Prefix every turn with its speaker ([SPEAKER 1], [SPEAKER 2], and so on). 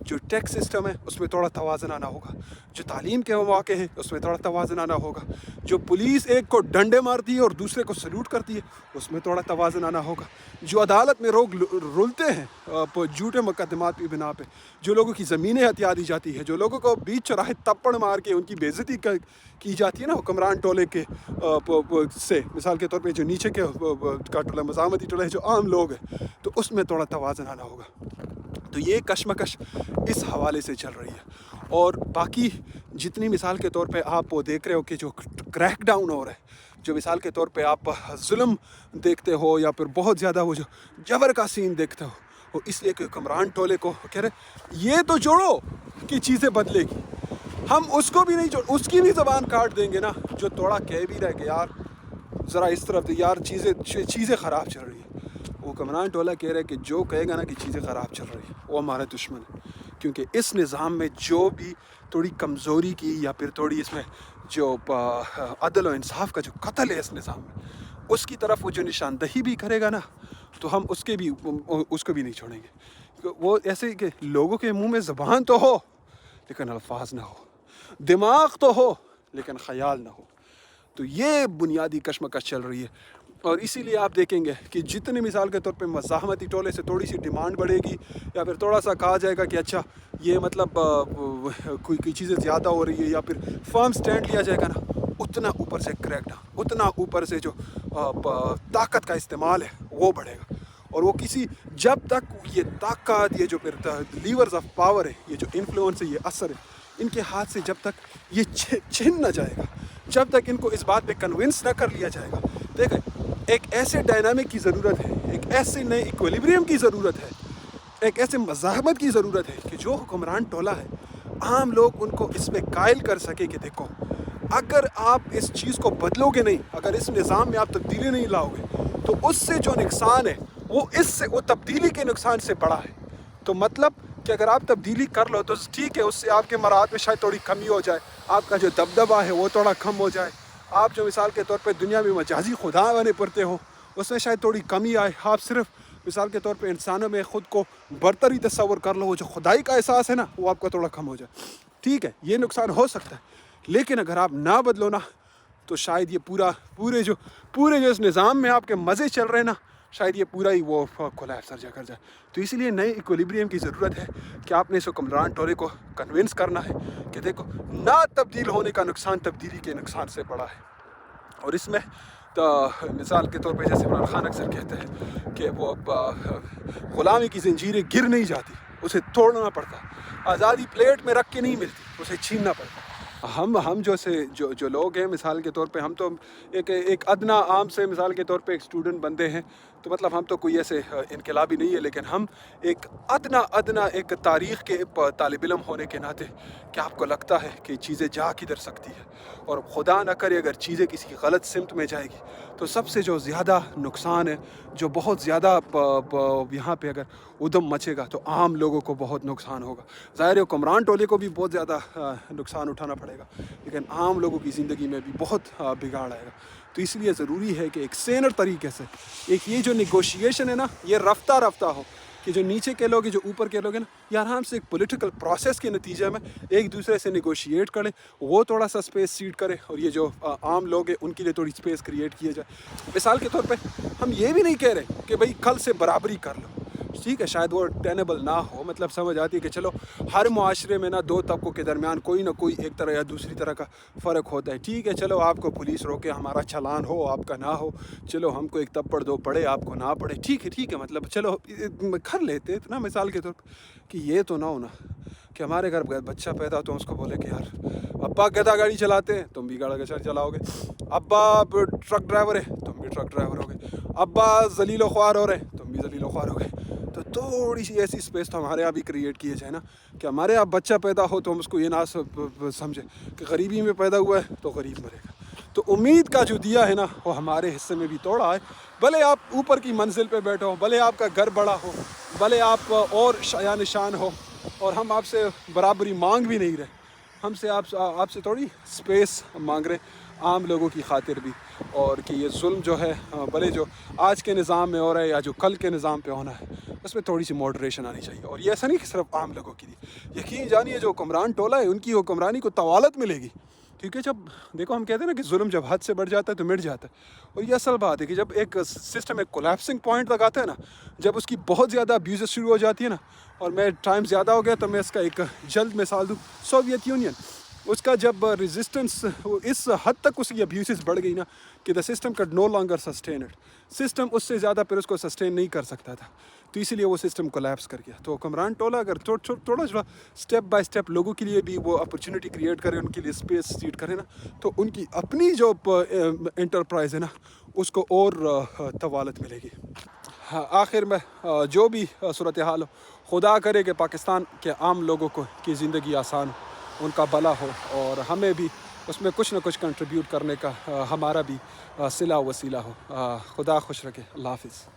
[SPEAKER 1] جو tax system ہے اس میں تھوڑا توازن آنا ہوگا, جو تعلیم کے مواقع ہیں اس میں تھوڑا توازن آنا ہوگا, جو پولیس ایک کو ڈنڈے مارتی ہے اور دوسرے کو سلوٹ کرتی ہے اس میں تھوڑا توازن آنا ہوگا, جو عدالت میں لوگ رلتے ہیں جھوٹے مقدمات کی بنا پہ, جو لوگوں کی زمینیں ہتھیا دی جاتی ہے, جو لوگوں کو بیچ چوراہے تپڑ مار کے ان کی بے عزتی کی جاتی ہے نا حکمران ٹولے کے سے, مثال کے طور پہ جو نیچے کے کا ٹولہ مزاحمتی ٹولہ ہے جو عام لوگ ہیں, تو اس میں تھوڑا توازن آنا ہوگا. تو یہ کشمکش اس حوالے سے چل رہی ہے. اور باقی جتنی مثال کے طور پہ آپ وہ دیکھ رہے ہو کہ جو کریک ڈاؤن ہو رہا ہے, جو مثال کے طور پہ آپ ظلم دیکھتے ہو یا پھر بہت زیادہ وہ جو جبر کا سین دیکھتے ہو, وہ اس لیے کہ حکمران ٹولے کو کہہ رہے یہ تو جوڑو کہ چیزیں بدلے گی, ہم اس کو بھی نہیں جوڑ, اس کی بھی زبان کاٹ دیں گے نا جو توڑا کہہ بھی رہے کہ یار ذرا اس طرف دے یار چیزیں خراب چل رہی ہیں. وہ حکمران ٹولہ کہہ رہے کہ جو کہے گا نا کہ چیزیں خراب چل رہی ہیں وہ ہمارا دشمن ہے, کیونکہ اس نظام میں جو بھی تھوڑی کمزوری کی یا پھر تھوڑی اس میں جو عدل و انصاف کا جو قتل ہے اس نظام میں, اس کی طرف وہ جو نشاندہی بھی کرے گا نا تو ہم اس کو بھی نہیں چھوڑیں گے. وہ ایسے کہ لوگوں کے منہ میں زبان تو ہو لیکن الفاظ نہ ہو, دماغ تو ہو لیکن خیال نہ ہو. تو یہ بنیادی کشمکش چل رہی ہے. اور اسی لیے آپ دیکھیں گے کہ جتنی مثال کے طور پہ مزاحمتی ٹولے سے تھوڑی سی ڈیمانڈ بڑھے گی یا پھر تھوڑا سا کہا جائے گا کہ اچھا یہ مطلب کوئی چیزیں زیادہ ہو رہی ہے یا پھر فرم سٹینڈ لیا جائے گا نا, اتنا اوپر سے کریک ڈاؤن, اتنا اوپر سے جو طاقت کا استعمال ہے وہ بڑھے گا. اور وہ جب تک یہ طاقت, یہ جو پھر لیورز آف پاور ہے, یہ جو انفلوئنس ہے, یہ اثر ہے, ان کے ہاتھ سے جب تک یہ چھن نہ جائے گا, جب تک ان کو اس بات پہ کنونس نہ کر لیا جائے گا. دیکھیں ایک ایسے ڈائنامک کی ضرورت ہے, ایک ایسے نئے ایکویلیبریم کی ضرورت ہے, ایک ایسے مزاحمت کی ضرورت ہے کہ جو حکمران ٹولہ ہے عام لوگ ان کو اس پہ قائل کر سکے کہ دیکھو اگر آپ اس چیز کو بدلو گے نہیں, اگر اس نظام میں آپ تبدیلی نہیں لاؤ گے تو اس سے جو نقصان ہے وہ تبدیلی کے نقصان سے بڑا ہے. تو مطلب کہ اگر آپ تبدیلی کر لو تو ٹھیک ہے, اس سے آپ کے مراحت میں شاید تھوڑی کمی ہو جائے, آپ کا جو دبدبہ ہے وہ تھوڑا کم ہو جائے, آپ جو مثال کے طور پہ دنیا میں مجازی خدا بنے پڑتے ہو اس میں شاید تھوڑی کمی آئے, آپ صرف مثال کے طور پہ انسانوں میں خود کو برتری تصور کر لو, وہ جو خدائی کا احساس ہے نا وہ آپ کا تھوڑا کم ہو جائے. ٹھیک ہے یہ نقصان ہو سکتا ہے, لیکن اگر آپ نہ بدلو نا تو شاید یہ پورے جو اس نظام میں آپ کے مزے چل رہے ہیں نا, شاید یہ پورا ہی وہ کولیپس سرجا کر جائے. تو اسی لیے نئے ایکویلیبریم کی ضرورت ہے کہ آپ نے اس حکمران ٹولے کو کنونس کرنا ہے کہ دیکھو نہ تبدیل ہونے کا نقصان تبدیلی کے نقصان سے بڑا ہے. اور اس میں تو مثال کے طور پہ جیسے عمران خان اکثر کہتے ہیں کہ وہ غلامی کی زنجیریں گر نہیں جاتی, اسے توڑنا پڑتا, آزادی پلیٹ میں رکھ کے نہیں ملتی, اسے چھیننا پڑتا. ہم جو لوگ ہیں مثال کے طور پہ ہم تو ایک ادنا عام سے مثال کے طور پہ ایک اسٹوڈنٹ بندے ہیں, تو مطلب ہم تو کوئی ایسے انقلابی نہیں ہے, لیکن ہم ایک ادنا ایک تاریخ کے طالب علم ہونے کے ناطے کہ آپ کو لگتا ہے کہ چیزیں جا کدھر سکتی ہے, اور خدا نہ کرے اگر چیزیں کسی غلط سمت میں جائے گی تو سب سے جو زیادہ نقصان ہے, جو بہت زیادہ یہاں پہ اگر ادم مچے گا تو عام لوگوں کو بہت نقصان ہوگا. ظاہر ہے حکمران ٹولے کو بھی بہت زیادہ نقصان اٹھانا پڑے گا, لیکن عام لوگوں کی زندگی میں بھی بہت بگاڑ آئے گا. تو اس لیے ضروری ہے کہ ایک سینر طریقے سے ایک یہ جو نیگوشیشن ہے نا یہ رفتہ ہو, کہ جو نیچے کے لوگ ہیں جو اوپر کے لوگ ہیں نا یہ آرام سے ایک پولیٹیکل پروسیس کے نتیجے میں ایک دوسرے سے نیگوشیٹ کرے, وہ تھوڑا سا اسپیس سیڈ کرے, اور یہ جو عام لوگ ہیں ان کے لیے تھوڑی اسپیس کریٹ کیا جائے. مثال کے طور پہ ہم یہ بھی نہیں کہہ رہے کہ بھائی کل سے برابری کر لو, ٹھیک ہے شاید وہ ٹینیبل نہ ہو, مطلب سمجھ آتی ہے کہ چلو ہر معاشرے میں نا دو طبقوں کے درمیان کوئی نہ کوئی ایک طرح یا دوسری طرح کا فرق ہوتا ہے. ٹھیک ہے چلو آپ کو پولیس روکے, ہمارا چلان ہو آپ کا نہ ہو, چلو ہم کو ایک تپڑ دو پڑے آپ کو نہ پڑے, ٹھیک ہے مطلب چلو کر لیتے اتنا. مثال کے طور پر کہ یہ تو نہ ہونا کہ ہمارے گھر بچہ پیدا ہو تو اس کو بولے کہ یار ابا گدا گاڑی چلاتے ہیں تم بھی گاڑی چلاؤ گے, ابا ٹرک ڈرائیور ہے تم بھی ٹرک ڈرائیور ہو گے, ابا ذلیل و خوار ہو رہے تم بھی ذلیل و خوار ہو گئے. تو تھوڑی سی ایسی اسپیس تو ہمارے یہاں بھی کریٹ کیے جائے نا کہ ہمارے یہاں بچہ پیدا ہو تو ہم اس کو یہ نہ سمجھے کہ غریبی میں پیدا ہوا ہے تو غریب مرے گا. تو امید کا جو دیا ہے نا وہ ہمارے حصے میں بھی توڑا ہے, بھلے آپ اوپر کی منزل پہ بیٹھو, بھلے آپ کا گھر بڑا ہو, بھلے آپ اور شایان شان ہو, اور ہم آپ سے برابری مانگ بھی نہیں رہے, ہم سے آپ سے تھوڑی اسپیس مانگ رہے عام لوگوں کی خاطر بھی, اور کہ یہ ظلم جو ہے بھلے جو آج کے نظام میں ہو رہا ہے یا جو کل کے نظام پہ ہونا ہے اس میں تھوڑی سی ماڈریشن آنی چاہیے. اور یہ ایسا نہیں کہ صرف عام لوگوں کی دی, یقین جانیے جو حکمران ٹولہ ہے ان کی حکمرانی کو طوالت ملے گی, کیونکہ جب دیکھو ہم کہتے ہیں نا کہ ظلم جب حد سے بڑھ جاتا ہے تو مٹ جاتا ہے, اور یہ اصل بات ہے کہ جب ایک سسٹم ایک کولیپسنگ پوائنٹ تک آتا ہے نا, جب اس کی بہت زیادہ ابیوزز شروع ہو جاتی ہے نا, اور میں ٹائم زیادہ ہو گیا تو میں اس کا ایک جلد مثال دوں, سوویت یونین, اس کا جب ریزسٹنس اس حد تک اس کی ابیوزز بڑھ گئی نا کہ the system could no longer sustain it, system اس سے زیادہ پھر اس کو سسٹین نہیں کر سکتا تھا, تو اسی لیے وہ سسٹم کولیپس کر گیا. تو حکمران ٹولہ اگر تھوڑا سا اسٹیپ بائی اسٹیپ لوگوں کے لیے بھی وہ اپرچونیٹی کریٹ کرے, ان کے لیے اسپیس سیٹ کرے نا, تو ان کی اپنی جو انٹرپرائز ہے نا اس کو اور طوالت ملے گی. آخر میں جو بھی صورتحال ہو, خدا کرے کہ پاکستان کے عام لوگوں کو کی زندگی آسان ہو, ان کا بھلا ہو, اور ہمیں بھی اس میں کچھ نہ کچھ کنٹریبیوٹ کرنے کا ہمارا بھی صلہ و وسیلہ ہو. خدا خوش رکھے. اللہ حافظ.